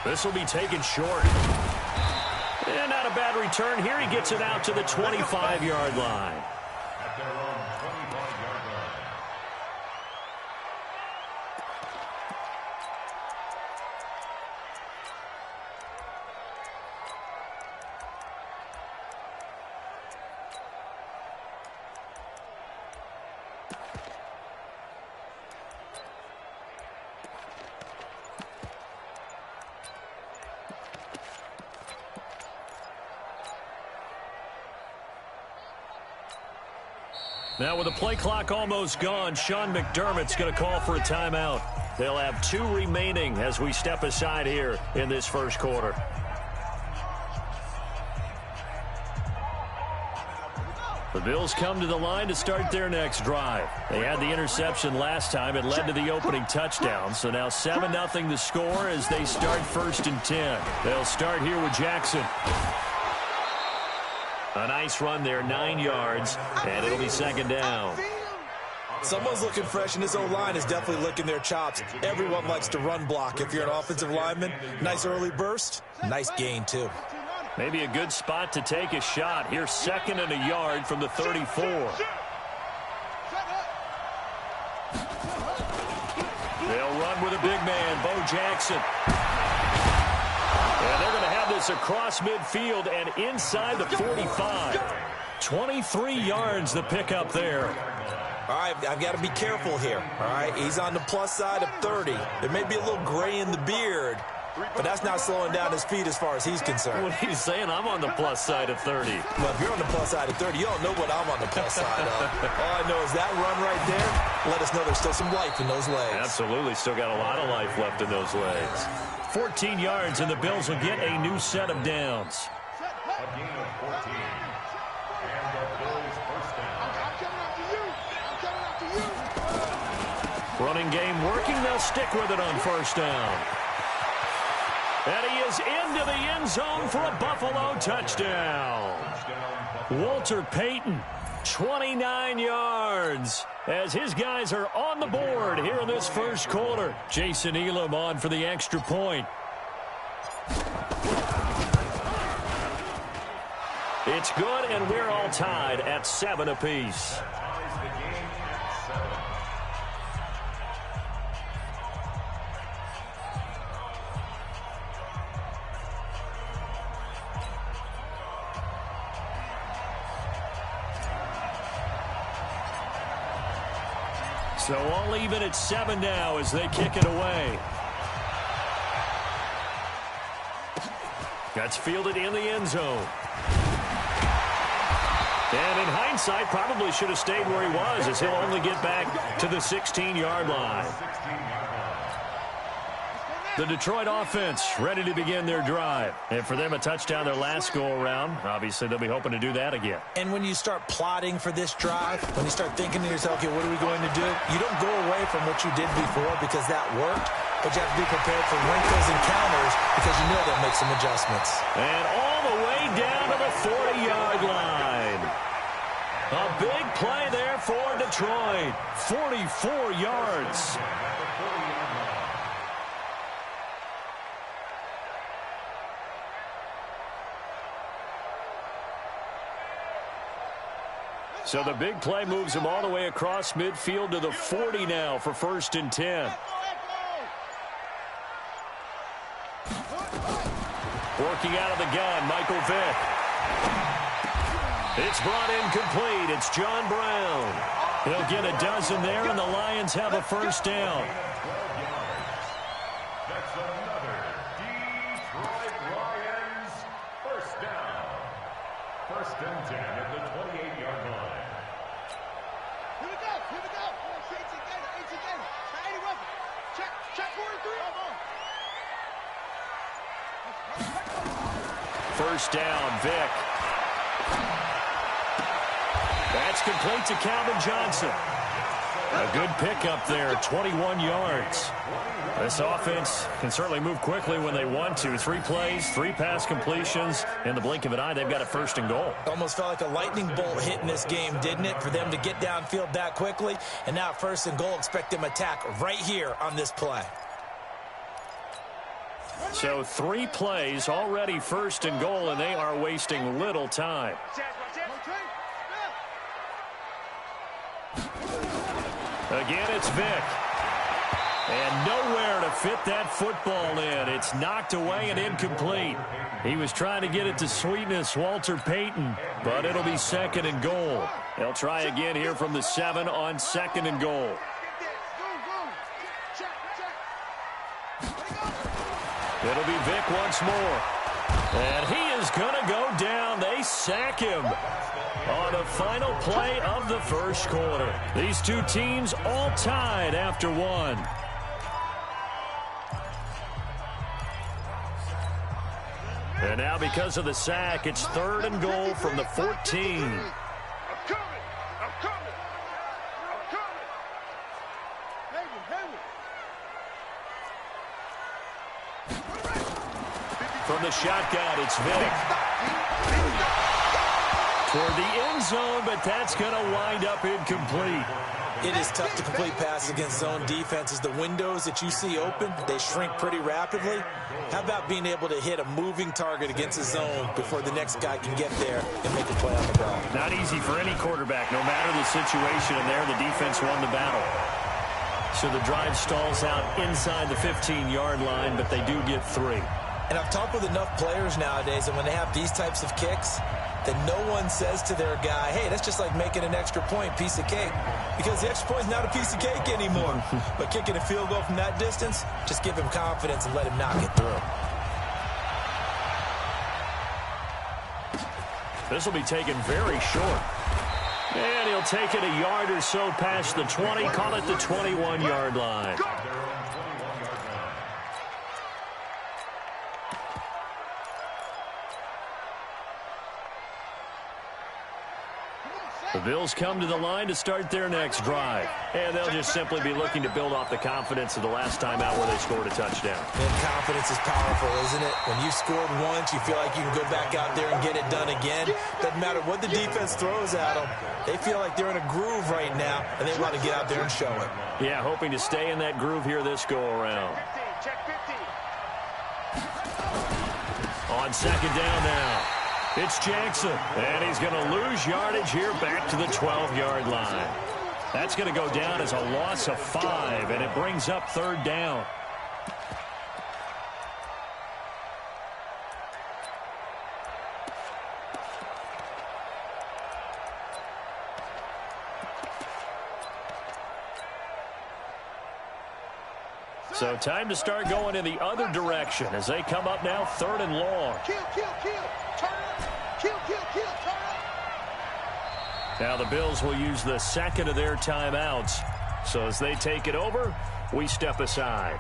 This will be taken short. And not a bad return here. He gets it out to the 25-yard line. Now with the play clock almost gone, Sean McDermott's going to call for a timeout. They'll have 2 remaining as we step aside here in this first quarter. The Bills come to the line to start their next drive. They had the interception last time. It led to the opening touchdown. So now 7-0 the score as they start 1st and 10. They'll start here with Jackson. A nice run there, 9 yards, and it'll be 2nd down. Someone's looking fresh, and this O-line is definitely licking their chops. Everyone likes to run block. If you're an offensive lineman, nice early burst, nice gain, too. Maybe a good spot to take a shot. Here's 2nd and a yard from the 34. They'll run with a big man, Bo Jackson. And they're going to have this across midfield and inside the 45. 23 yards the pickup there. All right, I've got to be careful here. All right, he's on the plus side of 30. There may be a little gray in the beard, but that's not slowing down his speed as far as he's concerned. What he's saying, I'm on the plus side of 30. Well, if you're on the plus side of 30, you don't know what I'm on the plus side of. All I know is that run right there let us know there's still some life in those legs. Absolutely, still got a lot of life left in those legs. 14 yards, and the Bills will get a new set of downs. A gain of 14. And the Bills first down. Running game working. They'll stick with it on 1st down. And he is into the end zone for a Buffalo touchdown. Walter Payton, 29 yards. As his guys are on the board here in this first quarter. Jason Elam on for the extra point. It's good, and we're all tied at 7 apiece. So all even at 7 now as they kick it away. That's fielded in the end zone. And in hindsight, probably should have stayed where he was as he'll only get back to the 16-yard line. The Detroit offense ready to begin their drive. And for them, a touchdown their last go-around. Obviously, they'll be hoping to do that again. And when you start plotting for this drive, when you start thinking to yourself, okay, what are we going to do? You don't go away from what you did before because that worked, but you have to be prepared for wrinkles and counters because you know they'll make some adjustments. And all the way down to the 40-yard line. A big play there for Detroit. 44 yards. So the big play moves him all the way across midfield to the 40 now for 1st and 10. Working out of the gun, Michael Vick. It's brought in complete. It's John Brown. He'll get a dozen there, and the Lions have a 1st down. That's another Detroit Lions 1st down. 1st and 10 at the 28-yard line. Here we go. Here we go. 18 gainer. 80 roughing. Check 43. 1st down, Vick. That's complete to Calvin Johnson. A good pickup there, 21 yards. This offense can certainly move quickly when they want to. 3 plays, 3 pass completions. In the blink of an eye, they've got a 1st and goal. Almost felt like a lightning bolt hit in this game, didn't it? For them to get downfield that quickly. And now 1st and goal, expect them to attack right here on this play. So 3 plays already first and goal, and they are wasting little time. Again, it's Vick. And nowhere to fit that football in. It's knocked away and incomplete. He was trying to get it to Sweetness, Walter Payton, but it'll be second and goal. They'll try again here from the 7 on second and goal. It'll be Vick once more. And he is going to go down. They sack him on the final play of the first quarter. These two teams all tied after 1. And now because of the sack, it's third and goal from the 14. From the shotgun, it's Vick. Toward the end zone, but that's going to wind up incomplete. It is tough to complete passes against zone defenses. The windows that you see open, they shrink pretty rapidly. How about being able to hit a moving target against a zone before the next guy can get there and make a play on the ball? Not easy for any quarterback, no matter the situation, and there the defense won the battle. So the drive stalls out inside the 15-yard line, but they do get 3. And I've talked with enough players nowadays that when they have these types of kicks, that no one says to their guy, hey, that's just like making an extra point, piece of cake. Because the extra point is not a piece of cake anymore. But kicking a field goal from that distance, just give him confidence and let him knock it through. This will be taken very short. And he'll take it a yard or so past the 20, call it the 21-yard line. The Bills come to the line to start their next drive. And they'll just simply be looking to build off the confidence of the last time out where they scored a touchdown. And confidence is powerful, isn't it? When you've scored once, you feel like you can go back out there and get it done again. Doesn't matter what the defense throws at them. They feel like they're in a groove right now, and they want to get out there and show it. Yeah, hoping to stay in that groove here this go-around. On second down now. It's Jackson, and he's going to lose yardage here back to the 12-yard line. That's going to go down as a loss of 5, and it brings up third down. So time to start going in the other direction as they come up now third and long. Kill, kill, kill. Turn up. Kill, kill, kill. Turn up. Now the Bills will use the second of their timeouts. So as they take it over, we step aside.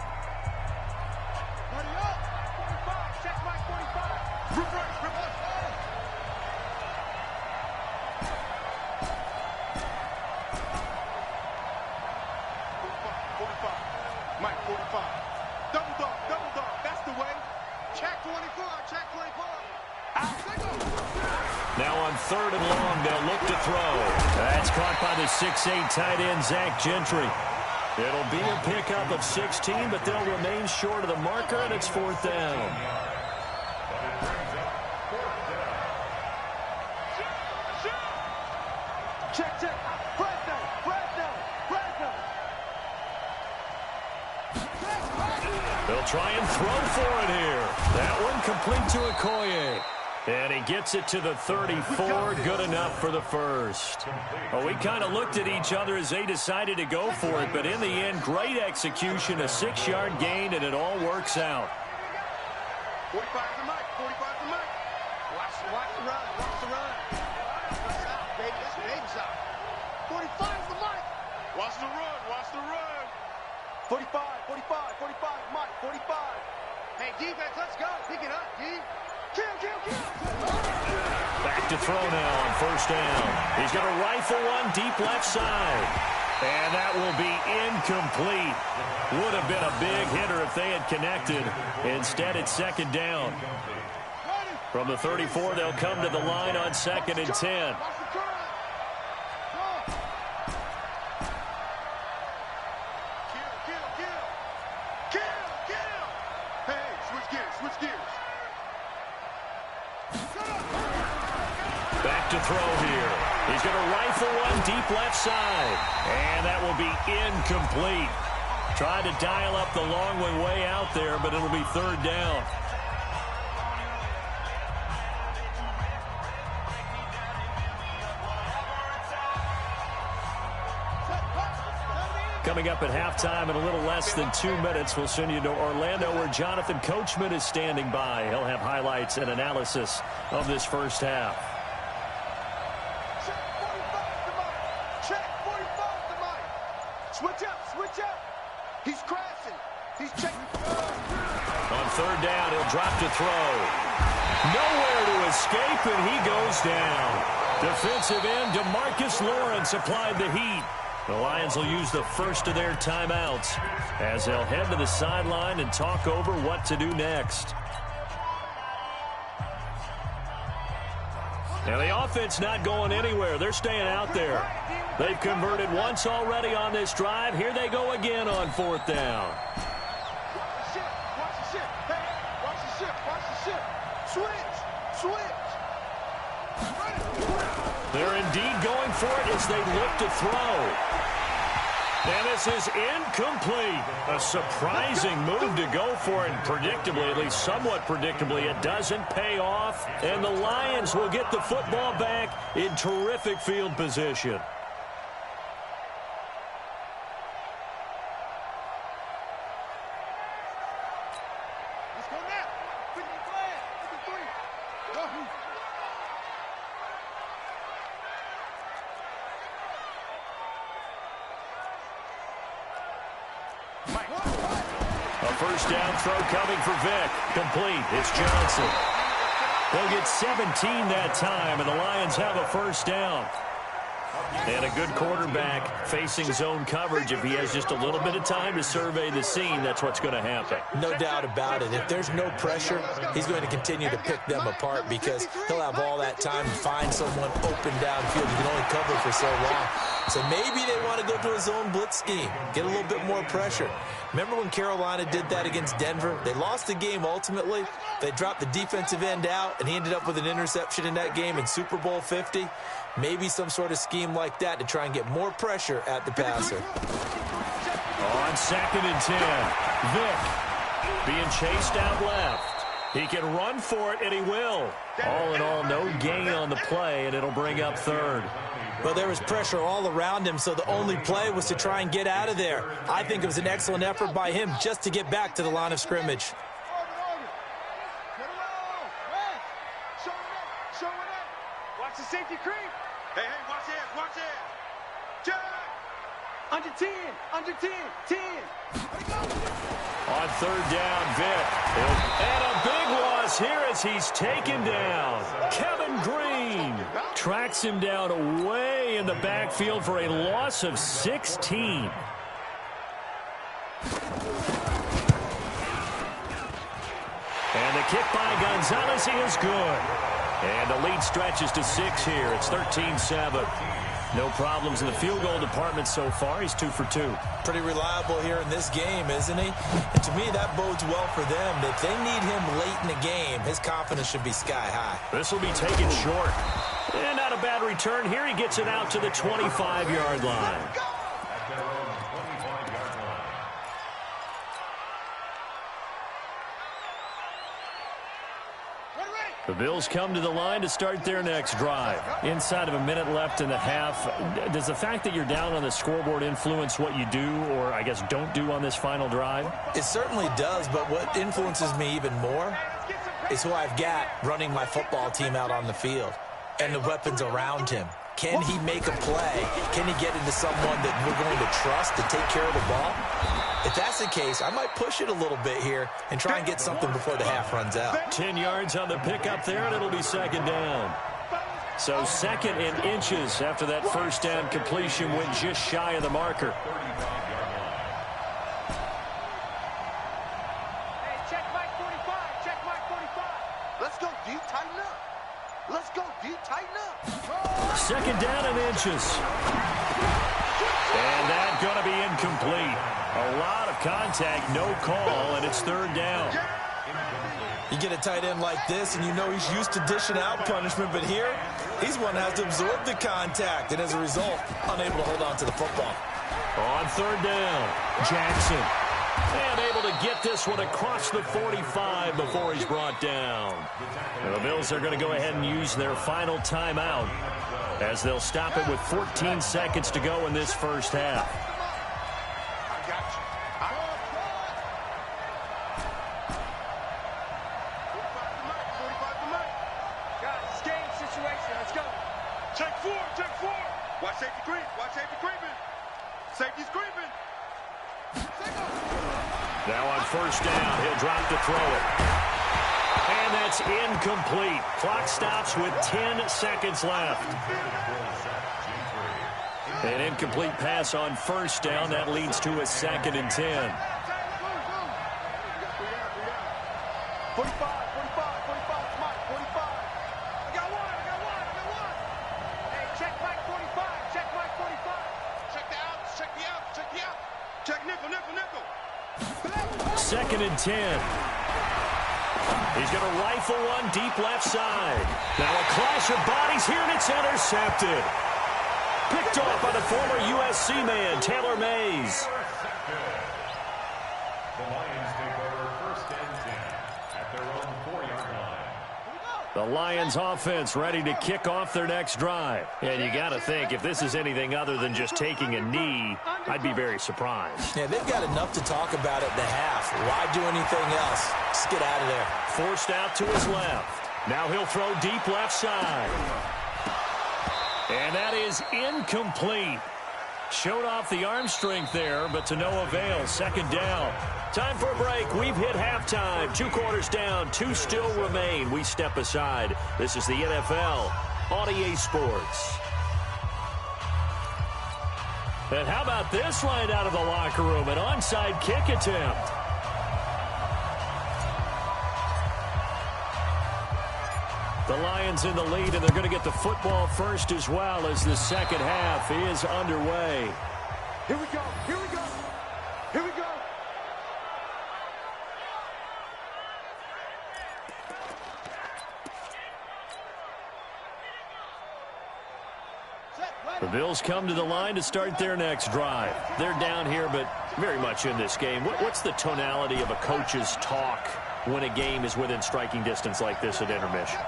Buddy up. 45. Check my 45. Rip right. Rip right. 45. Mike, 45. Double dog, double dog. That's the way. Check 24. Check 24. Out. Now on third and long, they'll look to throw. That's caught by the 6'8" tight end, Zach Gentry. It'll be a pickup of 16, but they'll remain short of the marker, and it's fourth down. Check, check. Flag down. Flag down. Flag down. They'll try and throw for it here. That one complete to Okoye. And he gets it to the 34, good enough for the first. Well, we kind of looked at each other as they decided to go for it, but in the end, great execution, a 6-yard gain, and it all works out. 45 to Mike. 45 to Mike. Watch the run. Watch the run. That's out, baby. That's baby's out. 45 to Mike. Watch the run. Watch the run. 45, 45, 45, Mike, 45. Hey, defense, let's go. Pick it up, D. Kill, kill, kill. Back to throw now on first down. He's going to rifle one deep left side. And that will be incomplete. Would have been a big hitter if they had connected. Instead, it's second down. From the 34, they'll come to the line on second and 10. Hey, switch gears. Switch gears. Back to throw here. He's going to rifle one deep left side. And that will be incomplete. Tried to dial up the long one way out there, but it'll be third down. Coming up at halftime in a little less than 2 minutes, we'll send you to Orlando where Jonathan Coachman is standing by. He'll have highlights and analysis of this first half. Check 45 to Mike. Check 45 to Mike. Switch up, switch up. He's crashing. He's checking. On third down, he'll drop to throw. Nowhere to escape, and he goes down. Defensive end DeMarcus Lawrence applied the heat. The Lions will use the first of their timeouts as they'll head to the sideline and talk over what to do next. Now the offense not going anywhere. They're staying out there. They've converted once already on this drive. Here they go again on fourth down. Watch the ship. Watch the ship. Hey, watch the ship. Watch the ship. Switch. Switch. They're indeed going for it as they look to throw. And this is incomplete. A surprising move to go for it. Predictably, at least somewhat predictably, it doesn't pay off. And the Lions will get the football back in terrific field position. Let's go now. 50 flag. 53. Go. A first down throw coming for Vick. Complete. It's Johnson. They'll get 17 that time, and the Lions have a first down. And a good quarterback facing zone coverage. If he has just a little bit of time to survey the scene, that's what's going to happen. No doubt about it. If there's no pressure, he's going to continue to pick them apart because he'll have all that time to find someone open downfield. You can only cover for so long. So maybe they want to go to a zone blitz scheme, get a little bit more pressure. Remember when Carolina did that against Denver? They lost the game ultimately. They dropped the defensive end out, and he ended up with an interception in that game in Super Bowl 50. Maybe some sort of scheme like that to try and get more pressure at the passer. On 2nd and 10, Vick being chased out left. He can run for it, and he will. All in all, no gain on the play, and it'll bring up third. Well, there was pressure all around him, so the only play was to try and get out of there. I think it was an excellent effort by him just to get back to the line of scrimmage. Watch the safety creep. Hey, watch it, watch it. Jack. Under 10, under 10, 10. On third down, Vick. And a big loss here as he's taken down. Kevin Green tracks him down away in the backfield for a loss of 16. And the kick by Gonzalez is good. And the lead stretches to 6 here. It's 13-7. No problems in the field goal department so far. He's 2 for 2. Pretty reliable here in this game, isn't he? And to me, that bodes well for them. If they need him late in the game, his confidence should be sky high. This will be taken short. And not a bad return here. He gets it out to the 25-yard line. The Bills come to the line to start their next drive. Inside of a minute left in the half, does the fact that you're down on the scoreboard influence what you do or, I guess, don't do on this final drive? It certainly does, but what influences me even more is who I've got running my football team out on the field and the weapons around him. Can he make a play? Can he get into someone that we're going to trust to take care of the ball? If that's the case, I might push it a little bit here and try and get something before the half runs out. 10 yards on the pickup there, and it'll be second down. So second in inches after that first down completion went just shy of the marker. Hey, check Mike 45. Check Mike 45. Let's go, D. Tighten up. Let's go, D. Tighten up. Second down in inches. And that's going to be incomplete. A lot of contact, no call, and it's third down. You get a tight end like this, and you know he's used to dishing out punishment, but here, he's one that has to absorb the contact, and as a result, unable to hold on to the football. On third down, Jackson. And able to get this one across the 45 before he's brought down. And the Bills are going to go ahead and use their final timeout as they'll stop it with 14 seconds to go in this first half. I got you. 45 to Mike. 45 to Mike. Guys, it's game situation. Let's go. Check four. Check four. Watch safety creep. Watch safety creeping. Safety's creeping. Now on first down, he'll drop to throw it. And that's incomplete. Clock stops with 10 seconds left. An incomplete pass on first down. That leads to a 2nd and 10. 45, 45, 45, Mike, 45. I got one. Hey, check Mike 45. Check Mike 45. Check the outs. Check the outs. Check the outs. Check nickel. 2nd and 10. He's going to rifle one deep left side. Now a clash of bodies here, and it's intercepted. Picked off by the former USC man, Taylor Mays. The Lions take over 1st and 10 at their own 4-yard line. The Lions offense ready to kick off their next drive. And you got to think, if this is anything other than just taking a knee, I'd be very surprised. Yeah, they've got enough to talk about at the half. Why do anything else? Just get out of there. Forced out to his left. Now he'll throw deep left side. And that is incomplete. Showed off the arm strength there, but to no avail. 2nd down. Time for a break. We've hit halftime. 2 quarters down. 2 still remain. We step aside. This is the NFL on EA Sports. And how about this line out of the locker room? An onside kick attempt. The Lions in the lead, and they're going to get the football first as well as the second half is underway. Here we go. Here we go. Here we go. The Bills come to the line to start their next drive. They're down here, but very much in this game. What's the tonality of a coach's talk when a game is within striking distance like this at intermission?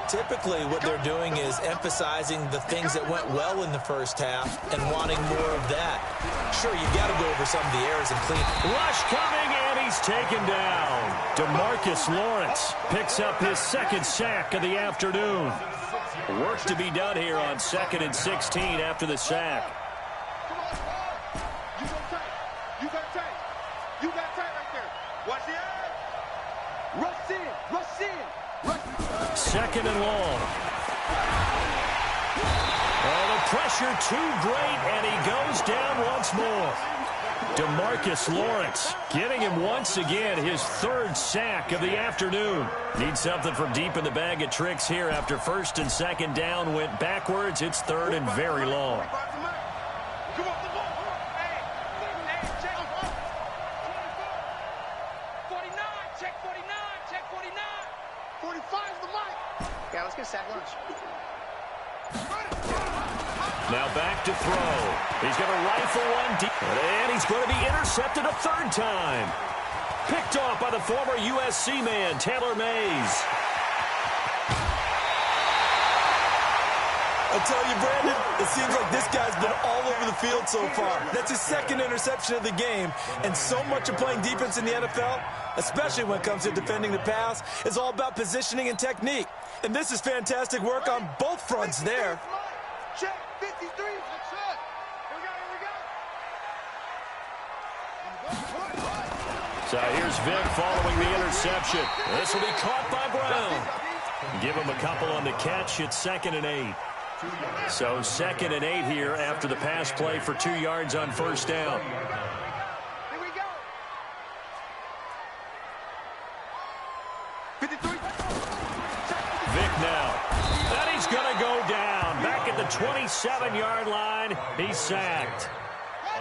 Typically, what they're doing is emphasizing the things that went well in the first half and wanting more of that. Sure, you've got to go over some of the errors and clean. Rush coming, and he's taken down. DeMarcus Lawrence picks up his 2nd sack of the afternoon. Work to be done here on 2nd and 16 after the sack. You got tight. You got tight right there. Watch the eye. Rush in. Rush in. 2nd and long. Oh, the pressure too great, and he goes down once more. DeMarcus Lawrence getting him once again his 3rd sack of the afternoon. Needs something from deep in the bag of tricks here after 1st and 2nd down went backwards. It's 3rd and very long. Come on, the ball. Hey, check 49. Check 49. Check 49. 45's the mic. Yeah, let's get a sack lunch. Now back to throw. He's going to rifle one deep. And he's going to be intercepted a 3rd time. Picked off by the former USC man, Taylor Mays. I tell you, Brandon, it seems like this guy's been all over the field so far. That's his 2nd interception of the game. And so much of playing defense in the NFL, especially when it comes to defending the pass, is all about positioning and technique. And this is fantastic work on both fronts there. Check 53. That's it. Here we go. So here's Vic following the interception. This will be caught by Brown. Give him a couple on the catch. It's 2nd and 8. So 2nd and 8 here after the pass play for 2 yards on 1st down. Here we go. 53. Vic now. And he's going to go down. Back at the 27-yard line. He's sacked.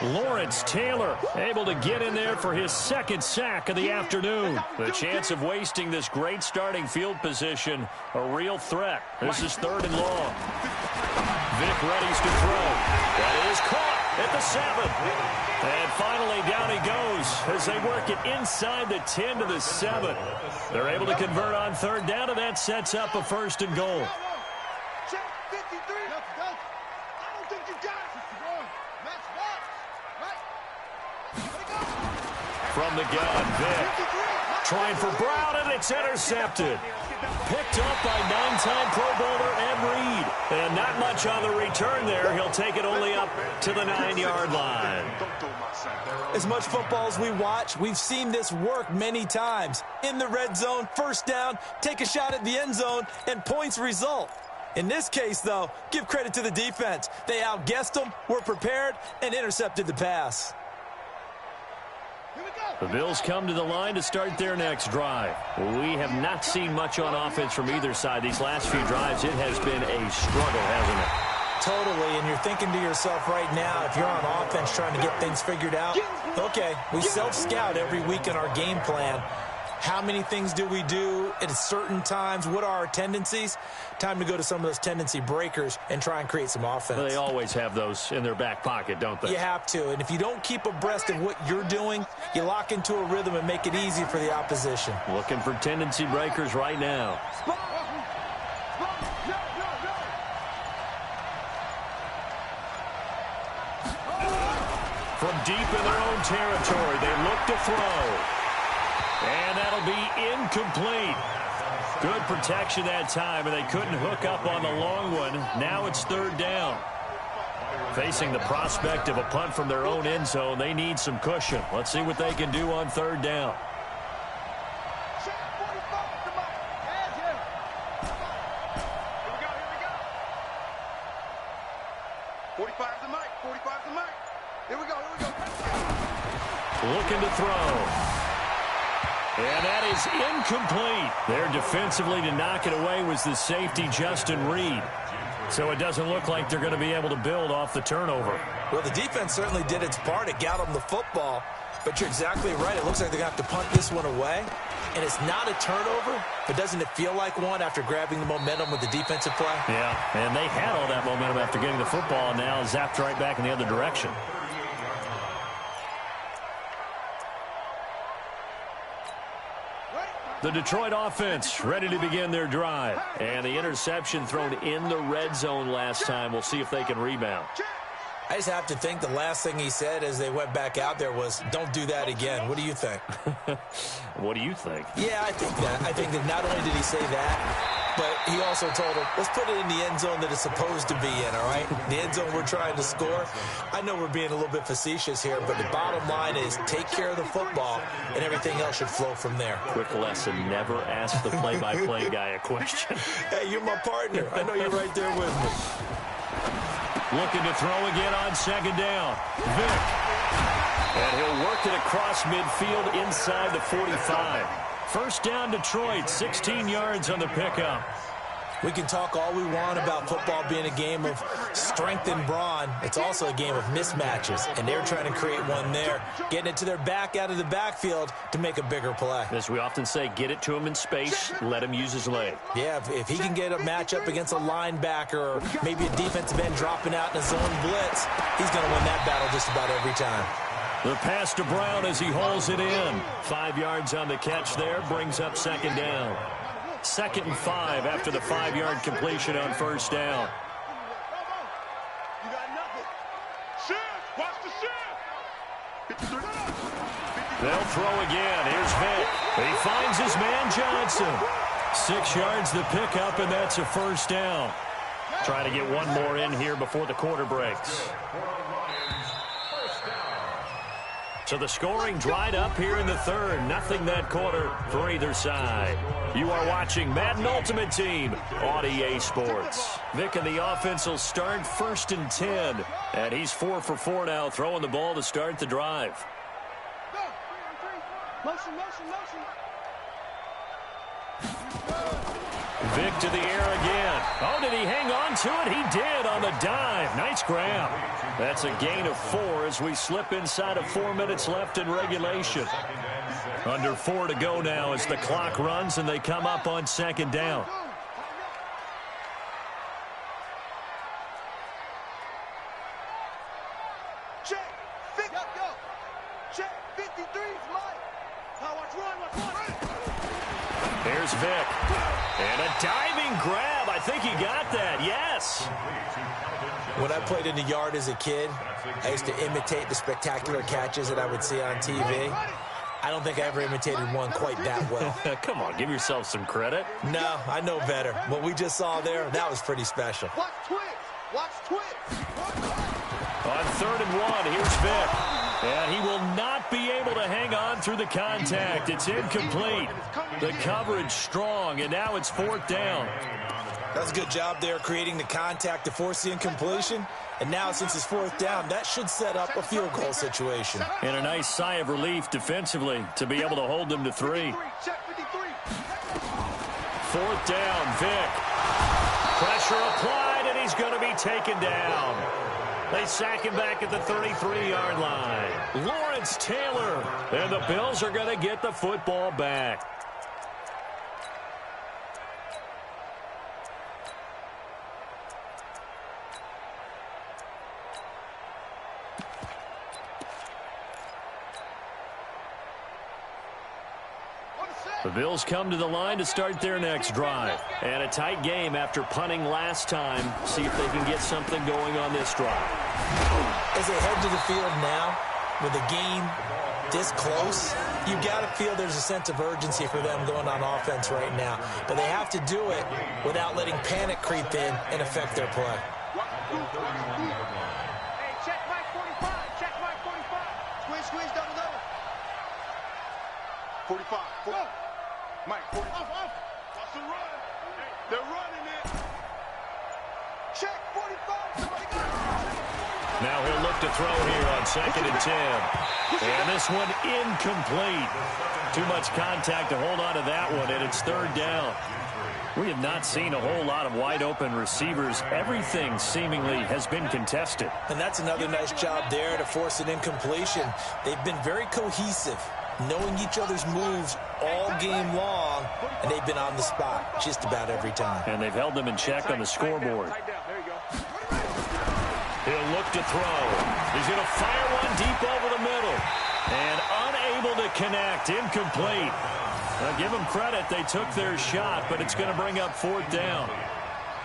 Lawrence Taylor able to get in there for his second sack of the afternoon. The chance of wasting this great starting field position, a real threat. This is 3rd and long. Vick readies to throw. That is caught at the 7. And finally down he goes as they work it inside the 10 to the 7. They're able to convert on 3rd down, and that sets up a 1st and goal. Check 53. I don't think you got it. Match box. Right. From the gun, Vick trying for Brown, and it's intercepted. Picked up by 9-time Pro Bowler Ed Reed. And not much on the return there. He'll take it only up to the 9-yard line. As much football as we watch, we've seen this work many times. In the red zone, 1st down, take a shot at the end zone, and points result. In this case, though, give credit to the defense. They outguessed them, were prepared, and intercepted the pass. The Bills come to the line to start their next drive. We have not seen much on offense from either side. These last few drives, it has been a struggle, hasn't it? Totally, and you're thinking to yourself right now, if you're on offense trying to get things figured out, okay, we self-scout every week in our game plan. How many things do we do at certain times? What are our tendencies? Time to go to some of those tendency breakers and try and create some offense. They always have those in their back pocket, don't they? You have to, and if you don't keep abreast of what you're doing, you lock into a rhythm and make it easy for the opposition. Looking for tendency breakers right now. From deep in their own territory, they look to throw. And that'll be incomplete. Good protection that time, and they couldn't hook up on the long one. Now it's 3rd down. Facing the prospect of a punt from their own end zone, they need some cushion. Let's see what they can do on 3rd down. 45 to Mike. 45 to Mike. Here we go. Looking to throw. And that is incomplete. There defensively to knock it away was the safety, Justin Reed. So it doesn't look like they're going to be able to build off the turnover. Well, the defense certainly did its part. It got them the football. But you're exactly right. It looks like they're going to have to punt this one away. And it's not a turnover, but doesn't it feel like one after grabbing the momentum with the defensive play? Yeah, and they had all that momentum after getting the football, and now zapped right back in the other direction. The Detroit offense ready to begin their drive. And the interception thrown in the red zone last time. We'll see if they can rebound. I just have to think the last thing he said as they went back out there was, don't do that again. What do you think? What do you think? Yeah, I think that. I think that not only did he say that, but he also told him, let's put it in the end zone that it's supposed to be in, all right? The end zone we're trying to score. I know we're being a little bit facetious here, but the bottom line is take care of the football, and everything else should flow from there. Quick lesson, never ask the play-by-play guy a question. Hey, you're my partner. I know you're right there with me. Looking to throw again on 2nd down. Vick. And he'll work it across midfield inside the 45. 1st down, Detroit, 16 yards on the pickup. We can talk all we want about football being a game of strength and brawn. It's also a game of mismatches, and they're trying to create one there, getting it to their back out of the backfield to make a bigger play. As we often say, get it to him in space, let him use his leg. Yeah, if he can get a matchup against a linebacker or maybe a defensive end dropping out in a zone blitz, he's going to win that battle just about every time. The pass to Brown as he hauls it in. 5 yards on the catch there, brings up 2nd down. 2nd and 5 after the 5-yard completion on 1st down. You got nothing. Shift. Watch the shift. They'll throw again. Here's Vick. He finds his man Johnson. 6 yards the pickup, and that's a 1st down. Trying to get one more in here before the quarter breaks. So the scoring dried up here in the 3rd. Nothing that quarter for either side. You are watching Madden Ultimate Team on EA Sports. Vick and the offense will start 1st and 10. And he's 4 for 4 now, throwing the ball to start the drive. Motion. Vic to the air again. Oh, did he hang on to it? He did on the dive. Nice grab. That's a gain of 4 as we slip inside of 4 minutes left in regulation. Under 4 to go now as the clock runs and they come up on second down. Check. Vic. Go. Check. 53's Mike. Now watch run. There's Vic. And a diving grab. I think he got that. Yes. When I played in the yard as a kid, I used to imitate the spectacular catches that I would see on TV. I don't think I ever imitated one quite that well. Come on, give yourself some credit. No, I know better. What we just saw there, that was pretty special. Watch twins. On 3rd and 1, here's Vic. And he will not be able to hang on through the contact. It's incomplete. The coverage strong, and now it's 4th down. That's a good job there creating the contact to force the incompletion. And now since it's 4th down, that should set up a field goal situation. And a nice sigh of relief defensively to be able to hold them to 3. 4th down, Vic. Pressure applied, and he's going to be taken down. They sack him back at the 33-yard line. Lawrence Taylor. And the Bills are going to get the football back. The Bills come to the line to start their next drive. And a tight game after punting last time. See if they can get something going on this drive. As they head to the field now, with the game this close, you've got to feel there's a sense of urgency for them going on offense right now. But they have to do it without letting panic creep in and affect their play. Hey, check Mike 45. Check Mike 45. Squeeze, double. 45. Go. Mike, 40. Off. Watch the run. They're running it. Check 45. Somebody got it. Now he'll look to throw here on 2nd and 10. And this one incomplete. Too much contact to hold on to that one, and it's 3rd down. We have not seen a whole lot of wide open receivers. Everything seemingly has been contested. And that's another nice job there to force an incompletion. They've been very cohesive, knowing each other's moves all game long, and they've been on the spot just about every time. And they've held them in check on the scoreboard. He'll look to throw. He's going to fire one deep over the middle. And unable to connect. Incomplete. Now, give them credit. They took their shot, but it's going to bring up 4th down.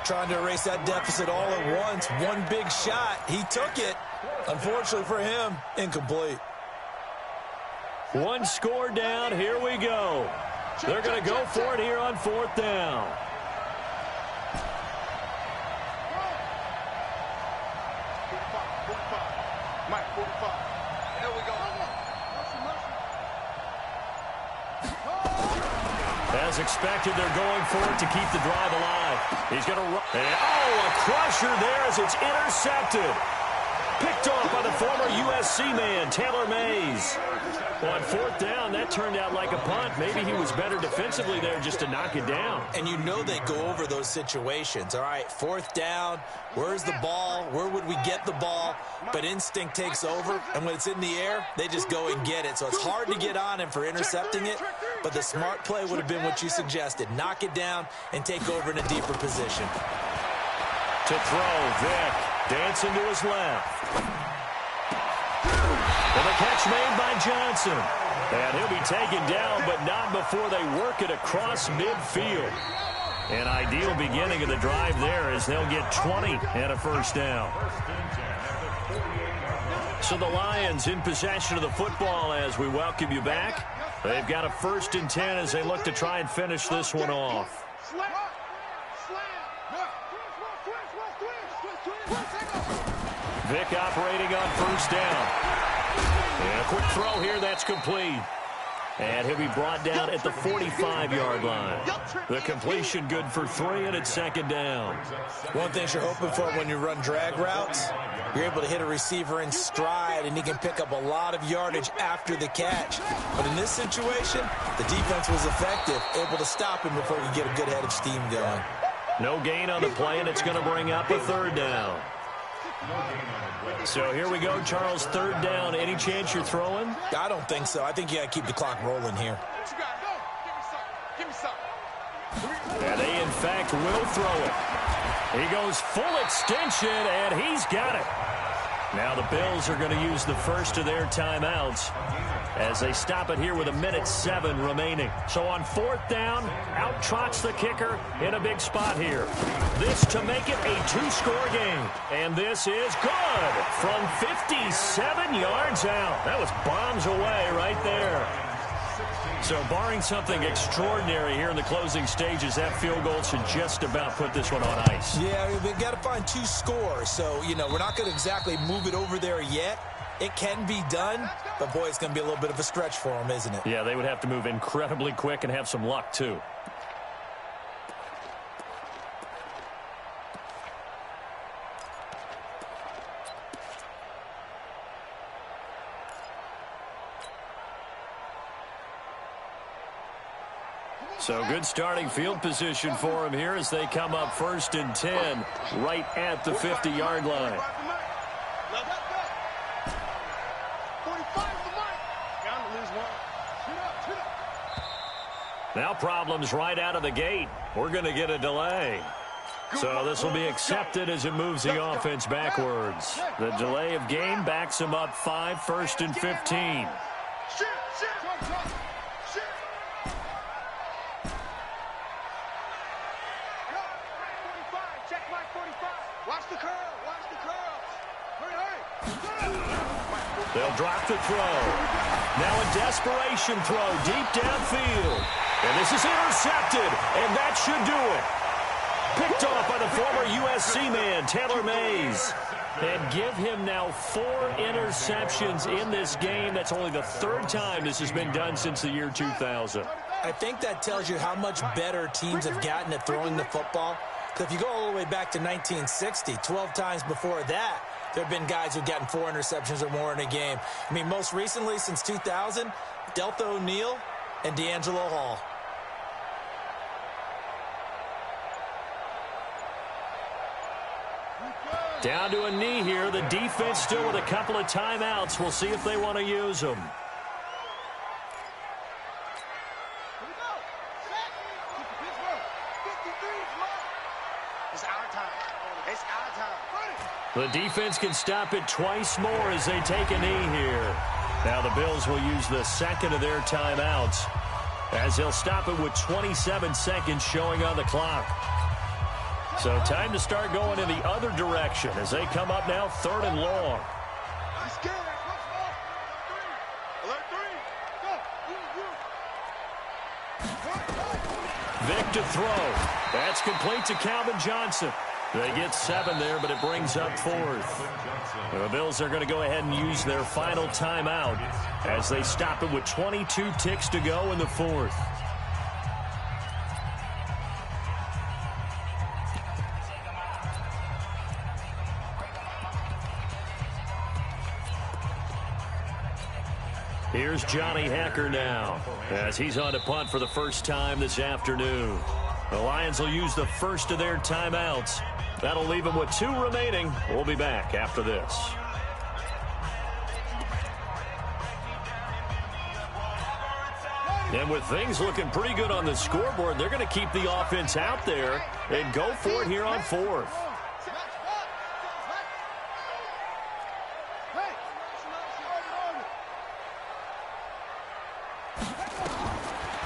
Trying to erase that deficit all at once. One big shot. He took it. Unfortunately for him, incomplete. One score down. Here we go. They're going to go for it here on 4th down. Mike, 45. There we go. As expected, they're going for it to keep the drive alive. He's going to run. And, a crusher there as it's intercepted. Picked off by the former USC man, Taylor Mays. On 4th down, that turned out like a punt. Maybe he was better defensively there just to knock it down. And you know they go over those situations. All right, 4th down, where's the ball? Where would we get the ball? But instinct takes over, and when it's in the air, they just go and get it. So it's hard to get on him for intercepting it, but the smart play would have been what you suggested. Knock it down and take over in a deeper position. To throw, Vic dancing to his left. And the catch made by Johnson. And he'll be taken down, but not before they work it across midfield. An ideal beginning of the drive there as they'll get 20 and a 1st down. So the Lions in possession of the football as we welcome you back. They've got a 1st and 10 as they look to try and finish this one off. Vic operating on 1st down. And a quick throw here, that's complete. And he'll be brought down at the 45-yard line. The completion good for 3, and it's second down. One thing you're hoping for when you run drag routes, you're able to hit a receiver in stride, and he can pick up a lot of yardage after the catch. But in this situation, the defense was effective, able to stop him before he get a good head of steam going. No gain on the play, and it's going to bring up a third down. So here we go, Charles, third down. Any chance you're throwing? I don't think so. I think you got to keep the clock rolling here. And they, in fact, will throw it. He goes full extension, and he's got it. Now the Bills are going to use the first of their timeouts as they stop it here with 1:07 remaining. So on fourth down, out trots the kicker in a big spot here. This to make it a 2-score game. And this is good from 57 yards out. That was bombs away right there. So barring something extraordinary here in the closing stages, that field goal should just about put this one on ice. Yeah, we've got to find 2 scores. So, we're not going to exactly move it over there yet. It can be done, but, boy, it's going to be a little bit of a stretch for them, isn't it? Yeah, they would have to move incredibly quick and have some luck, too. So good starting field position for him here as they come up 1st and 10 right at the 50-yard line. Now problems right out of the gate. We're going to get a delay. So this will be accepted as it moves the offense backwards. The delay of game backs him up 5, 1st and 15. They'll drop the throw. Now a desperation throw deep downfield. And this is intercepted, and that should do it. Picked off by the former USC man, Taylor Mays. And give him now 4 interceptions in this game. That's only the 3rd time this has been done since the year 2000. I think that tells you how much better teams have gotten at throwing the football. Because if you go all the way back to 1960, 12 times before that, there have been guys who've gotten 4 interceptions or more in a game. I mean, most recently, since 2000, Delta O'Neal and D'Angelo Hall. Down to a knee here. The defense still with a couple of timeouts. We'll see if they want to use them. The defense can stop it twice more as they take a knee here. Now the Bills will use the second of their timeouts as they'll stop it with 27 seconds showing on the clock. So time to start going in the other direction as they come up now 3rd and long. Vic to throw. That's complete to Calvin Johnson. They get 7 there, but it brings up 4th. The Bills are going to go ahead and use their final timeout as they stop it with 22 ticks to go in the 4th. Here's Johnny Hacker now as he's on to punt for the first time this afternoon. The Lions will use the first of their timeouts. That'll leave them with 2 remaining. We'll be back after this. And with things looking pretty good on the scoreboard, they're going to keep the offense out there and go for it here on 4th.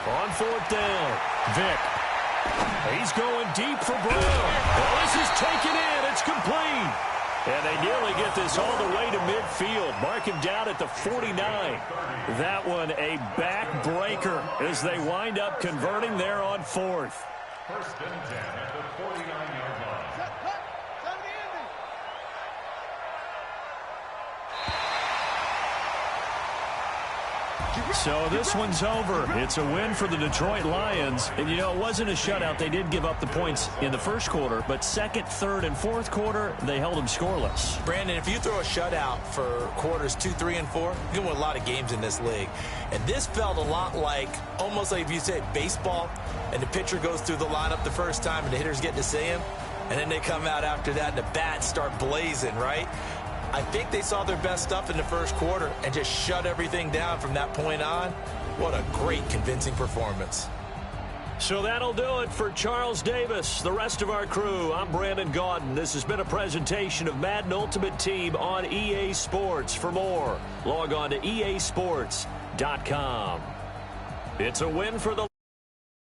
On 4th down, Vic. He's going deep for Brown. Well, this is taken in. It's complete. And they nearly get this all the way to midfield. Mark him down at the 49. That one a backbreaker as they wind up converting there on 4th. 1st and 10 at the 49-yard line. So this one's over. It's a win for the Detroit Lions. And, you know, it wasn't a shutout. They did give up the points in the first quarter, but second, third, and fourth quarter, they held them scoreless. Brandon, if you throw a shutout for quarters 2, 3, and 4, you can win a lot of games in this league. And this felt a lot like, almost like if you said baseball, and the pitcher goes through the lineup the first time and the hitters get to see him, and then they come out after that and the bats start blazing, right? I think they saw their best stuff in the first quarter and just shut everything down from that point on. What a great, convincing performance. So that'll do it for Charles Davis, the rest of our crew. I'm Brandon Gaudin. This has been a presentation of Madden Ultimate Team on EA Sports. For more, log on to easports.com. It's a win for the